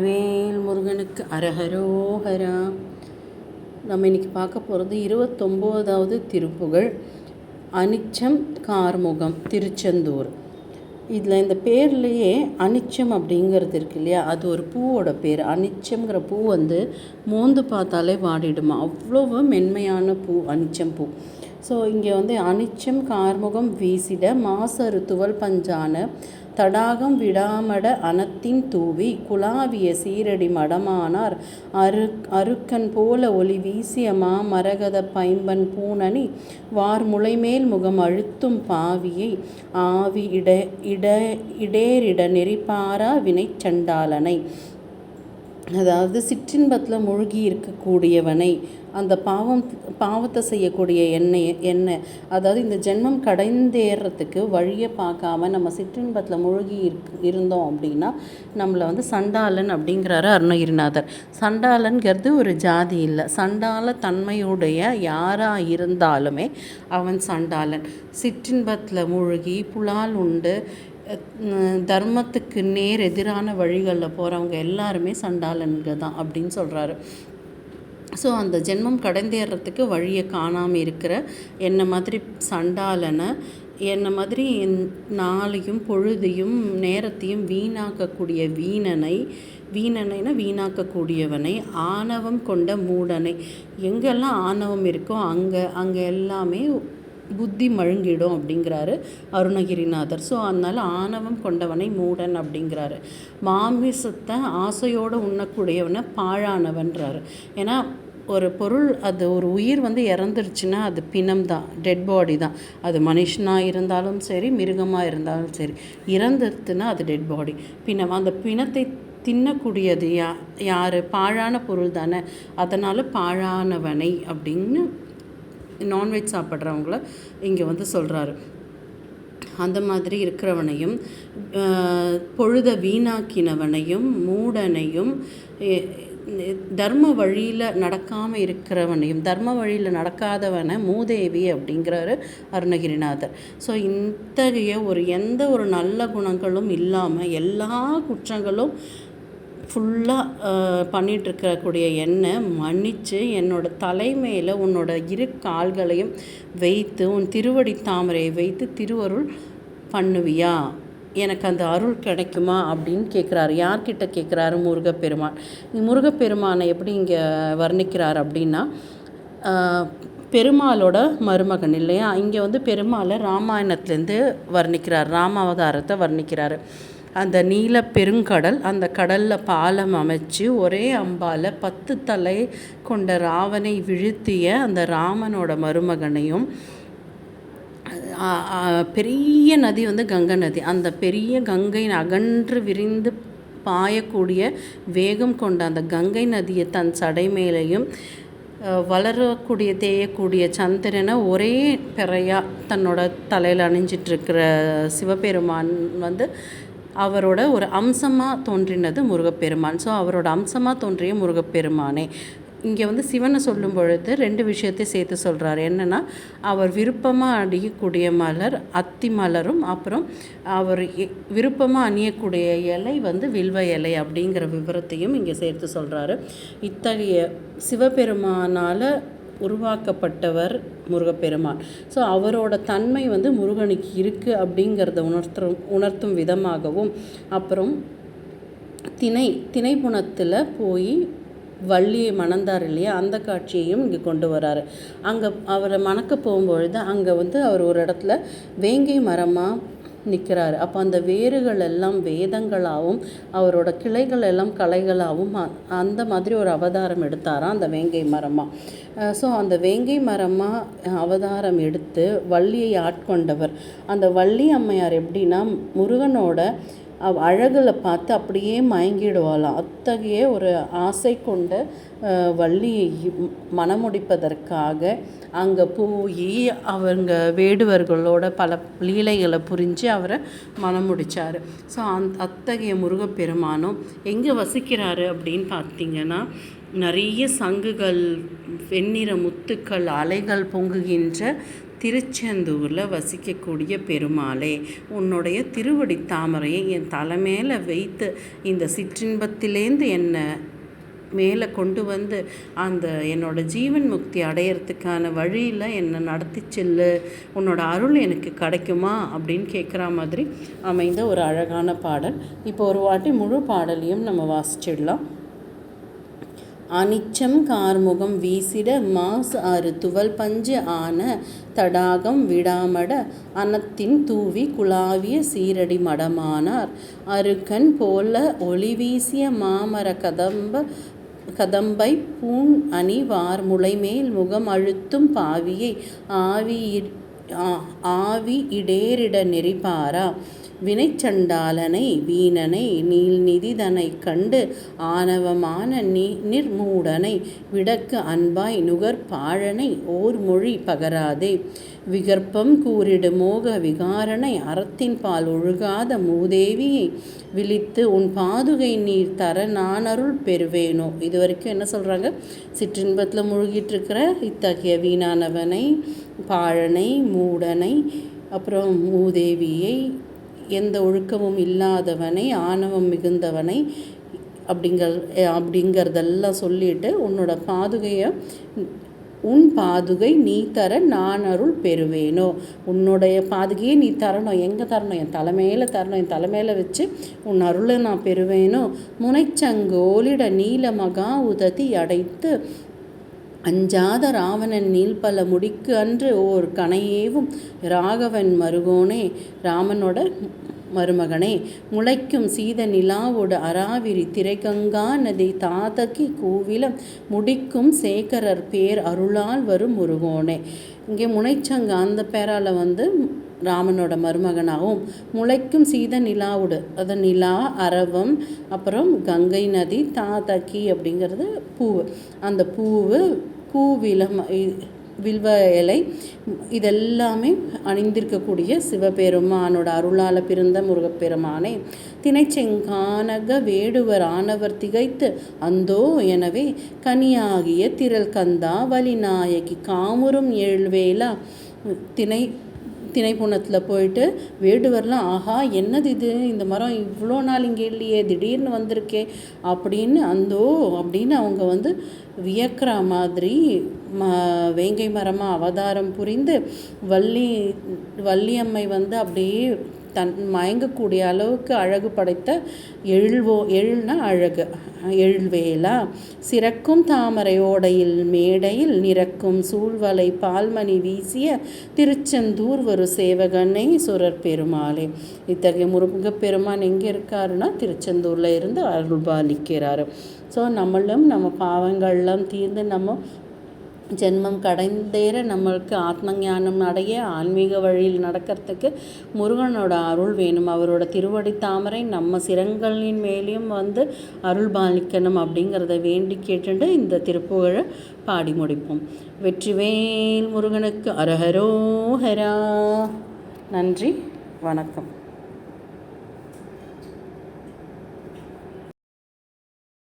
வேல் முருகனுக்கு அரஹரோஹரா. நம்ம இன்றைக்கி பார்க்க போகிறது 29வது திருப்புகழ் அனிச்சம் கார்முகம் திருச்செந்தூர். இதில் இந்த பேர்லேயே அனிச்சம் அப்படிங்கிறது இருக்கு இல்லையா, அது ஒரு பூவோட பேர். அனிச்சம்ங்கிற பூ மோந்து பார்த்தாலே வாடிடுமா, அவ்வளோ மென்மையான பூ அனிச்சம் பூ. ஸோ இங்கே அனிச்சம் கார்முகம் வீசிட மாசரு துவல் பஞ்சான தடாகம் விடாமட அனத்தின் தூவி குலாவிய சீரடி மடமானார் அருக்கன் போல ஒளி வீசிய மரகத பைம்பன் பூணனி வார்முளைமேல் முகம் அழுத்தும் பாவியை ஆவி இடேரிட நெறிப்பாரா வினை சண்டாளனை. அதாவது சிற்றின்பத்தில் மூழ்கி இருக்கக்கூடியவனை, அந்த பாவத்தை செய்யக்கூடிய எண்ணெய் அதாவது இந்த ஜென்மம் கடைந்தேறத்துக்கு வழியை பார்க்காம நம்ம சிற்றின்பத்தில் மூழ்கி இருந்தோம் அப்படின்னா நம்மளை சண்டாளன் அப்படிங்கிறாரு அருணகிரிநாதர். சண்டாளன்கிறது ஒரு ஜாதி இல்லை, சண்டாள தன்மையுடைய யாராக இருந்தாலுமே அவன் சண்டாளன். சிற்றின்பத்தில் மூழ்கி புலால் உண்டு தர்மத்துக்கு நேர் எதிரான வழிகளில் போகிறவங்க எல்லாருமே சண்டாளன்க தான் அப்படின்னு சொல்கிறாரு. ஸோ அந்த ஜென்மம் கடந்தேறத்துக்கு வழியை காணாமல் இருக்கிற என்னை மாதிரி சண்டாளனை, என்னை மாதிரி நாளையும் பொழுதையும் நேரத்தையும் வீணாக்கக்கூடிய வீணனைனா வீணாக்கக்கூடியவனை, ஆணவம் கொண்ட மூடனை. எங்கெல்லாம் ஆணவம் இருக்கோ அங்கே எல்லாமே புத்தி மழுங்கிடும் அப்படிங்கிறாரு அருணகிரிநாதர். ஸோ அதனால் ஆணவம் கொண்டவனை மூடன் அப்படிங்கிறாரு. மாமிசத்தை ஆசையோடு உண்ணக்கூடியவனை பாழானவன்றாரு. ஏன்னா ஒரு பொருள், அது ஒரு உயிர் இறந்துருச்சுன்னா அது பிணம் தான், டெட் பாடி தான். அது மனுஷனாக இருந்தாலும் சரி, மிருகமாக இருந்தாலும் சரி, இறந்துருச்சுன்னா அது டெட் பாடி, பிணம். அந்த பிணத்தை தின்னக்கூடியது யார்? பாழான பொருள் தானே. அதனால் பாழானவனை அப்படின்னு நான்வெஜ் சாப்பிட்றவங்கள இங்கே சொல்கிறாரு. அந்த மாதிரி இருக்கிறவனையும், பொழுத வீணாக்கினவனையும், மூடனையும், தர்ம வழியில் நடக்காமல் இருக்கிறவனையும், தர்ம வழியில் நடக்காதவனை மூதேவி அப்படிங்கிறாரு அருணகிரிநாதர். ஸோ இத்தகைய எந்த ஒரு நல்ல குணங்களும் இல்லாமல் எல்லா குற்றங்களும் ஃபுல்லாக பண்ணிகிட்ருக்கக்கூடிய என்னை மன்னித்து என்னோட தலைமையில் உன்னோட இரு கால்களையும் வைத்து உன் திருவடி தாமரையை வைத்து திருவருள் பண்ணுவியா, எனக்கு அந்த அருள் கிடைக்குமா அப்படின்னு கேட்குறாரு. யார்கிட்ட கேட்குறாரு? முருகப்பெருமான். முருகப்பெருமானை எப்படி இங்கே வர்ணிக்கிறார் அப்படின்னா, பெருமாளோட மருமகன் இல்லையா. இங்கே பெருமாளை ராமாயணத்துலேருந்து வர்ணிக்கிறார், ராமாவதாரத்தை வர்ணிக்கிறார். அந்த நீல பெருங்கடல், அந்த கடலில் பாலம் அமைச்சு ஒரே அம்பால் 10 தலை கொண்ட ராவனை வீழ்த்திய அந்த ராமனோட மருமகனையும், பெரிய நதி கங்கை நதி, அந்த பெரிய கங்கை அகன்று விரிந்து பாயக்கூடிய வேகம் கொண்ட அந்த கங்கை நதியை தன் சடை மேலேயும், வளரக்கூடிய தேயக்கூடிய சந்திரனை ஒரே பிறையாக தன்னோட தலையில் அணிஞ்சிட்ருக்கிற சிவபெருமான் அவரோட ஒரு அம்சமாக தோன்றினது முருகப்பெருமான். ஸோ அவரோட அம்சமாக தோன்றிய முருகப்பெருமானே. இங்கே சிவனை சொல்லும் பொழுது 2 விஷயத்தை சேர்த்து சொல்கிறார். என்னென்னா, அவர் விருப்பமாக அணியக்கூடிய மலர் அத்தி மலரும், அப்புறம் அவர் விருப்பமாக அணியக்கூடிய இலை வில்வ இலை அப்படிங்கிற விவரத்தையும் இங்கே சேர்த்து சொல்கிறாரு. இத்தகைய சிவபெருமானால் உருவாக்கப்பட்டவர் முருகப்பெருமான். ஸோ அவரோட தன்மை முருகனுக்கு இருக்குது அப்படிங்கிறத உணர்த்தும் விதமாகவும், அப்புறம் திணைப்புணத்தில் போய் வள்ளியை மணந்தார் இல்லையா, அந்த காட்சியையும் இங்கே கொண்டு வராரு. அங்கே அவரை மணக்க போகும்பொழுது அங்கே அவர் ஒரு இடத்துல வேங்கை மரமாக நிற்கிறாரு. அப்போ அந்த வேர்கள் எல்லாம் வேதங்களாகவும் அவரோட கிளைகள் எல்லாம் கலைகளாகவும் அந்த மாதிரி ஒரு அவதாரம் எடுத்தாராம் அந்த வேங்கை மரமாக. ஸோ அந்த வேங்கை மரமாக அவதாரம் எடுத்து வள்ளியை ஆட்கொண்டவர். அந்த வள்ளி அம்மையார் எப்படின்னா, முருகனோட அழகில் பார்த்து அப்படியே மயங்கிடுவாளாம். அத்தகைய ஒரு ஆசை கொண்ட வள்ளியை மணமுடிப்பதற்காக அங்கே போய் அவங்க வேடுவர்களோட பல லீலைகளை புரிஞ்சு அவரை மணமுடித்தார். ஸோ அத்தகைய முருகப்பெருமானும் எங்கே வசிக்கிறாரு அப்படின்னு பார்த்திங்கன்னா, நிறைய சங்குகள், வெண்ணிற முத்துக்கள், அலைகள் பொங்குகின்ற திருச்செந்தூரில் வசிக்கக்கூடிய பெருமாளே, உன்னுடைய திருவடி தாமரையை என் தலைமையில் வைத்து இந்த சிற்றின்பத்திலேருந்து என்னை மேலே கொண்டு வந்து அந்த என்னோடய ஜீவன் முக்தி அடையிறதுக்கான வழியில் என்னை நடத்தி செல்லு, உன்னோட அருள் எனக்கு கிடைக்குமா அப்படின்னு கேட்குற மாதிரி அமைந்த ஒரு அழகான பாடல். இப்போ ஒரு வாட்டி முழு பாடலையும் நம்ம வாசிச்சிடலாம். அனிச்சம் கார்முகம் வீசிட மாசு ஆறு துவல் பஞ்சு ஆன தடாகம் விடாமட அனத்தின் தூவி குலாவிய சீரடி மடமானார் அருக்கன் போல ஒளி வீசிய மாமர கதம்பை பூண் அணி வார்முளைமேல் முகம் அழுத்தும் பாவியை ஆவி இடேரிட நெறிபாரா வினைச்சண்டாலனை வீணனை நீள்நிதிதனை கண்டு ஆணவமான நிர்மூடனை விடக்கு அன்பாய் நுகர்பாழனை ஓர் மொழி பகராதே விகற்பம் கூறிடு மோக விகாரனை அறத்தின் பால் ஒழுகாத மூதேவியை விழித்து உன் பாதுகை நீர் தர நான் அருள் பெறுவேனோ. இது வரைக்கும் என்ன சொல்கிறாங்க? சிற்றின்பத்தில் மூழ்கிட்டு இருக்கிற இத்தகைய வீணானவனை, பாழனை, மூடனை, அப்புறம் மூதேவியை, எந்த ஒழுக்கமும் இல்லாதவனை, ஆணவம் மிகுந்தவனை அப்படிங்கிறதெல்லாம் சொல்லிட்டு உன் பாதுகை நீ தர நான் அருள் பெறுவேனோ. உன்னுடைய பாதுகையை நீ தரணும். எங்கே தரணும்? என் தலைமையில் தரணும். என் தலைமையில் வச்சு உன் அருளை நான் பெறுவேனோ. முனைச்சங்கோலிட நீல மகா உததி அடைத்து அஞ்சாத ராவணன் நீள்பல முடிக்கு அன்று ஓர் கணையேவும் ராகவன் மருகோனே, ராமனோட மருமகனே, முளைக்கும் சீத நிலாவோடு அராவிரி திரைகங்கா நதி தாதகி கூவிலம் முடிக்கும் சேகரர் பேர் அருளால் வரும் முருகோனே. இங்கே முனைச்சங்க அந்த பேரால் ராமனோட மருமகனாகவும், முளைக்கும் சீத நிலாவோடு, அது நிலா, அரவம், அப்புறம் கங்கை நதி, தாதகி அப்படிங்கிறது பூவு, அந்த பூவு, கூவிலம், வில்வ இலை, இதெல்லாமே அணிந்திருக்கக்கூடிய சிவபெருமானோட அருளால் பிறந்த முருகப்பெருமானே, திணைச்செங்கானக வேடுவர் ஆனவர் திகைத்து அந்தோ எனவே கனியாகிய திரள் கந்தா வலிநாயகி காமுறும் ஏழ்வேலா. திணைப்புணத்தில் போயிட்டு வேடுவர்லாம் ஆஹா என்னது இது, இந்த மரம் இவ்வளோ நாள் இங்கே இல்லையே, திடீர்னு வந்திருக்கே அப்படின்னு அப்படின்னு அவங்க வியக்கிற மாதிரி வேங்கை மரமாக அவதாரம் புரிந்து வள்ளியம்மை அப்படியே மயங்கக்கூடிய அளவுக்கு அழகு படைத்த எழில்னா அழகு, எழில்வேலா. சிறக்கும் தாமரை ஓடையில் மேடையில் நிறக்கும் சூழ்வலை பால்மணி வீசிய திருச்செந்தூர் ஒரு சேவகனை சுரர் பெருமாளே. இத்தகைய முருகப்பெருமான் எங்கே இருக்காருன்னா திருச்செந்தூரில் இருந்து அருள்பாலிக்கிறாரு. ஸோ நம்மளும் நம்ம பாவங்கள்லாம் தீர்ந்து நம்ம ஜென்மம் கடைந்தேற நம்மளுக்கு ஆத்ம ஞானம் அடைய ஆன்மீக வழியில் நடக்கிறதுக்கு முருகனோட அருள் வேணும். அவரோட திருவடி தாமரை நம்ம சிரங்களின் மேலேயும் அருள் பாலிக்கணும் அப்படிங்கிறத வேண்டி கேட்டுட்டு இந்த திருப்புகழை பாடி முடிப்போம். வெற்றிவேல் முருகனுக்கு அரஹரோஹரா. நன்றி, வணக்கம்.